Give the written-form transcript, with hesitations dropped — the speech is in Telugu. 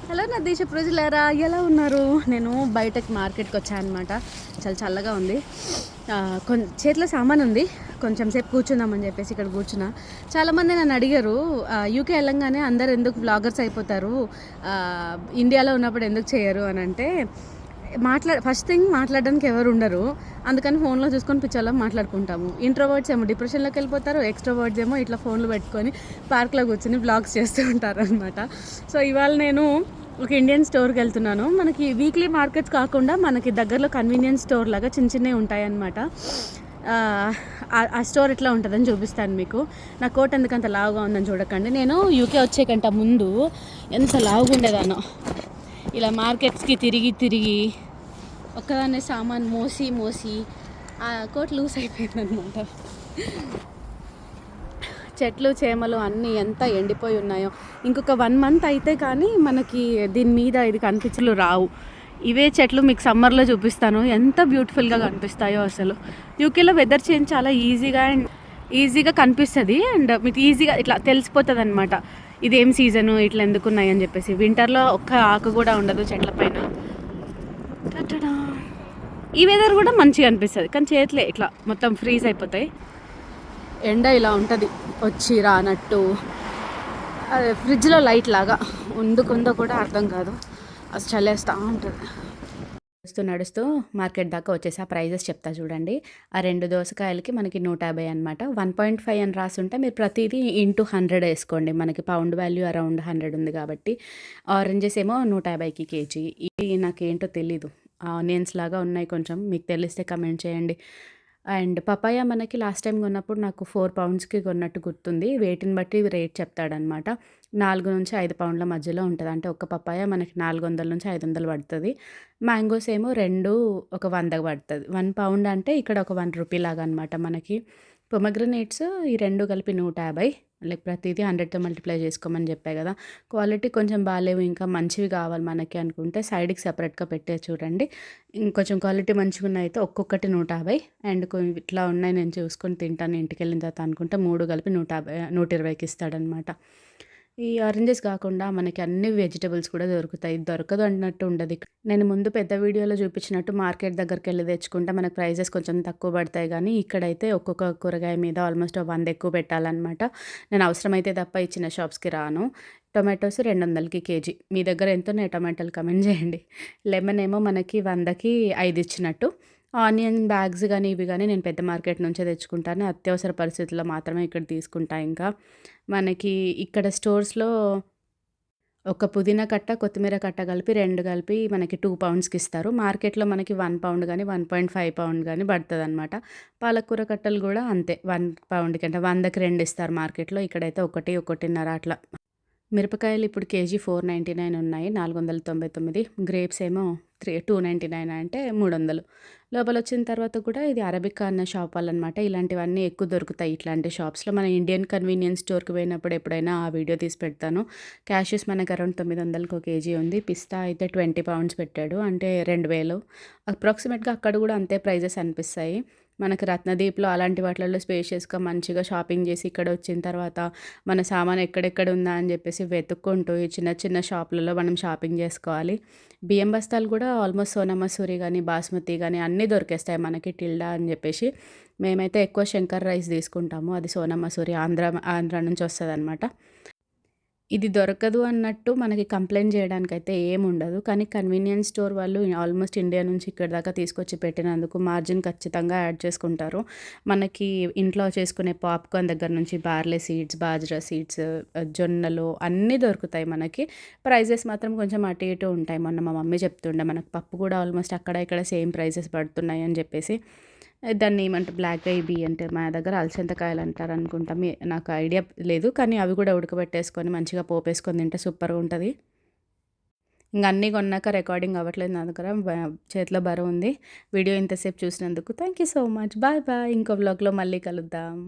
హలో నా దేశ ప్రజలారా, ఎలా ఉన్నారు? నేను బయటకు మార్కెట్కి వచ్చాను అనమాట. చాలా చల్లగా ఉంది. చేతిలో సామాన్ ఉంది, కొంచెం సేపు కూర్చుందామని చెప్పేసి ఇక్కడ కూర్చున్నా. చాలామంది నన్ను అడిగారు, యూకే వెళ్ళంగానే అందరు ఎందుకు వ్లాగర్స్ అయిపోతారు, ఇండియాలో ఉన్నప్పుడు ఎందుకు చేయరు అని అంటే, ఫస్ట్ థింగ్ మాట్లాడడానికి ఎవరు ఉండరు, అందుకని ఫోన్లో చూసుకొని పిచ్చోళ్ళం మాట్లాడుకుంటాము. ఇంట్రోవర్డ్స్ ఏమో డిప్రెషన్లోకి వెళ్ళిపోతారు, ఎక్స్ట్రోవర్డ్స్ ఏమో ఇట్లా ఫోన్లు పెట్టుకొని పార్క్లో కూర్చొని వ్లాగ్స్ చేస్తూ ఉంటారు అనమాట. సో ఇవాళ నేను ఒక ఇండియన్ స్టోర్కి వెళ్తున్నాను. మనకి వీక్లీ మార్కెట్స్ కాకుండా మనకి దగ్గరలో కన్వీనియన్స్ స్టోర్ లాగా చిన్న చిన్నవి ఉంటాయన్నమాట. ఆ స్టోర్ ఎట్లా ఉంటుందని చూపిస్తాను మీకు. నా కోట్ ఎందుకంత లావుగా ఉందని చూడకండి. నేను యూకే వచ్చేకంట ముందు ఎంత లావుగా ఉండేదానో. ఇలా మార్కెట్స్కి తిరిగి తిరిగి ఒక్కదాన్నే సామాన్ మోసి ఆ కోట్ లూజ్ అయిపోయింది అనమాట. చెట్లు చేమలు అన్నీ ఎంత ఎండిపోయి ఉన్నాయో. ఇంకొక 1 మంత్ అయితే కానీ మనకి దీని మీద ఇది కనిపించలు రావు. ఇవే చెట్లు మీకు సమ్మర్లో చూపిస్తాను, ఎంత బ్యూటిఫుల్గా కనిపిస్తాయో అసలు. యూకేలో వెదర్ చేంజ్ చాలా ఈజీగా కనిపిస్తుంది అండ్ మీకు ఈజీగా ఇట్లా తెలిసిపోతుంది అనమాట, ఇదేం సీజను, ఇట్లా ఎందుకు ఉన్నాయని చెప్పేసి. వింటర్లో ఒక్క ఆకు కూడా ఉండదు చెట్ల పైన. ఈ వెదర్ కూడా మంచిగా అనిపిస్తుంది, కానీ చేతులే ఇట్లా మొత్తం ఫ్రీజ్ అయిపోతాయి. ఎండ ఇలా ఉంటుంది, వచ్చి రానట్టు. అదే ఫ్రిడ్జ్లో లైట్ లాగా ఉందో కూడా అర్థం కాదు, అసలు చల్లేస్తూ ఉంటుంది. నడుస్తూ మార్కెట్ దాకా వచ్చేసి ఆ ప్రైజెస్ చెప్తా చూడండి. ఆ 2 దోసకాయలకి మనకి 150 అనమాట. 1.5 అని రాసుంటే మీరు ప్రతిదీ ఇంటూ 100 వేసుకోండి. మనకి పౌండ్ వాల్యూ అరౌండ్ 100 ఉంది కాబట్టి. ఆరెంజెస్ ఏమో 150కి కేజీ. ఇవి నాకేంటో తెలీదు, ఆనియన్స్ లాగా ఉన్నాయి కొంచెం. మీకు తెలిస్తే కమెంట్ చేయండి. అండ్ పపాయ మనకి లాస్ట్ టైం కొన్నప్పుడు నాకు 4 పౌండ్స్కి కొన్నట్టు గుర్తుంది. వెయిట్ని బట్టి రేట్ చెప్తాడనమాట. 4 నుంచి 5 పౌండ్ల మధ్యలో ఉంటుంది. అంటే ఒక పపాయ మనకి 400 నుంచి 500 పడుతుంది. మ్యాంగోస్ ఏమో 2 ఒక 100 పడుతుంది. 1 పౌండ్ అంటే ఇక్కడ ఒక 1 రూపీ లాగా అనమాట మనకి. పొమగ్రనేట్స్ ఈ 2 కలిపి 150. లైక్ ప్రతిదీ 100తో మల్టిప్లై చేసుకోమని చెప్పాయి కదా. క్వాలిటీ కొంచెం బాగాలేవు, ఇంకా మంచివి కావాలి మనకి అనుకుంటే సైడ్కి సపరేట్గా పెట్టే చూడండి. ఇంకొంచెం క్వాలిటీ మంచిగా ఉన్నాయి అయితే ఒక్కొక్కటి 150. అండ్ ఇట్లా ఉన్నాయి నేను చూసుకొని తింటాను ఇంటికి వెళ్ళిన తర్వాత అనుకుంటే 3 కలిపి 150 120కి ఇస్తాడనమాట. ఈ ఆరెంజెస్ కాకుండా మనకి అన్ని వెజిటబుల్స్ కూడా దొరుకుతాయి. దొరకదు అన్నట్టు ఉండదు. నేను ముందు పెద్ద వీడియోలో చూపించినట్టు మార్కెట్ దగ్గరికి వెళ్ళి తెచ్చుకుంటే మనకు ప్రైజెస్ కొంచెం తక్కువ పడతాయి, కానీ ఇక్కడైతే ఒక్కొక్క కూరగాయ మీద ఆల్మోస్ట్ 100 ఎక్కువ పెట్టాలన్నమాట. నేను అవసరమైతే తప్ప ఇచ్చిన షాప్స్కి రాను. Tomatoes 200కి KG. మీ దగ్గర ఎంతో టొమాటోలు కమెంట్ చేయండి. లెమన్ ఏమో మనకి 100కి 5 ఇచ్చినట్టు. ఆనియన్ బ్యాగ్స్ కానీ ఇవి కానీ నేను పెద్ద మార్కెట్ నుంచే తెచ్చుకుంటాను. అత్యవసర పరిస్థితుల్లో మాత్రమే ఇక్కడ తీసుకుంటా. ఇంకా మనకి ఇక్కడ స్టోర్స్లో ఒక పుదీనా కట్ట, కొత్తిమీర కట్ట కలిపి 2 కలిపి మనకి 2 పౌండ్స్కి ఇస్తారు. మార్కెట్లో మనకి 1 పౌండ్ కానీ 1.5 పౌండ్ కానీ పడుతుంది అనమాట. పాలకూర కట్టలు కూడా అంతే, 1 పౌండ్కి అంటే 100కి 2 ఇస్తారు మార్కెట్లో. ఇక్కడైతే 1, 1.5 అట్లా. మిరపకాయలు ఇప్పుడు కేజీ 499 ఉన్నాయి, 499. గ్రేప్స్ ఏమో 299 అంటే 300. లోపల వచ్చిన తర్వాత కూడా ఇది అరబికా అన్న షాప్ వాళ్ళనమాట. ఇలాంటివన్నీ ఎక్కువ దొరుకుతాయి ఇట్లాంటి షాప్స్లో. మన ఇండియన్ కన్వీనియన్స్ స్టోర్కి పోయినప్పుడు ఎప్పుడైనా ఆ వీడియో తీసి పెడతాను. క్యాషెస్ మనకు అరౌండ్ 900కి ఒక కేజీ ఉంది. పిస్తా అయితే 20 పౌండ్స్ పెట్టాడు, అంటే 2000. అప్రాక్సిమేట్గా అక్కడ కూడా అంతే ప్రైజెస్ అనిపిస్తాయి. మనకు రత్నదీప్లో అలాంటి వాటిలలో స్పేషియస్గా మంచిగా షాపింగ్ చేసి ఇక్కడ వచ్చిన తర్వాత మన సామాన్ ఎక్కడెక్కడ ఉందా అని చెప్పేసి వెతుక్కుంటూ ఈ చిన్న చిన్న షాపులలో మనం షాపింగ్ చేసుకోవాలి. బియ్యం బస్తాలు కూడా ఆల్మోస్ట్ సోనా మసూరి కానీ బాస్మతి కానీ అన్నీ దొరికేస్తాయి మనకి, టిల్డా అని చెప్పేసి. మేమైతే ఎక్కువ శంకర్ రైస్ తీసుకుంటాము, అది సోనా మసూరి ఆంధ్ర నుంచి వస్తుంది అనమాట. ఇది దొరకదు అన్నట్టు మనకి కంప్లైంట్ చేయడానికైతే ఏముండదు, కానీ కన్వీనియన్స్ స్టోర్ వాళ్ళు ఆల్మోస్ట్ ఇండియా నుంచి ఇక్కడ దాకా తీసుకొచ్చి పెట్టినందుకు మార్జిన్ ఖచ్చితంగా యాడ్ చేసుకుంటారు. మనకి ఇంట్లో చేసుకునే పాప్కార్న్ దగ్గర నుంచి బార్లీ సీడ్స్, బాజ్రా సీడ్స్, జొన్నలు అన్నీ దొరుకుతాయి మనకి. ప్రైజెస్ మాత్రం కొంచెం అటు ఇటు ఉంటాయి. మొన్న మా మమ్మీ చెప్తుండే మనకు పప్పు కూడా ఆల్మోస్ట్ అక్కడ ఇక్కడ సేమ్ ప్రైజెస్ పడుతున్నాయి అని చెప్పేసి. దాన్ని ఏమంటే బ్లాక్ బేబీ అంటే మా దగ్గర అలసందకాయలు అంటారు అనుకుంటా, నాకు ఐడియా లేదు, కానీ అవి కూడా ఉడకబెట్టేసుకొని మంచిగా పోపేసుకొని తింటే సూపర్గా ఉంటుంది. ఇంకా అన్నీ కొన్నాక రికార్డింగ్ అవ్వట్లేదు నా దగ్గర, చేతిలో బరువు ఉంది. వీడియో ఇంతసేపు చూసినందుకు thank you so much. Bye bye. ఇంకో వ్లాగ్లో మళ్ళీ కలుద్దాం.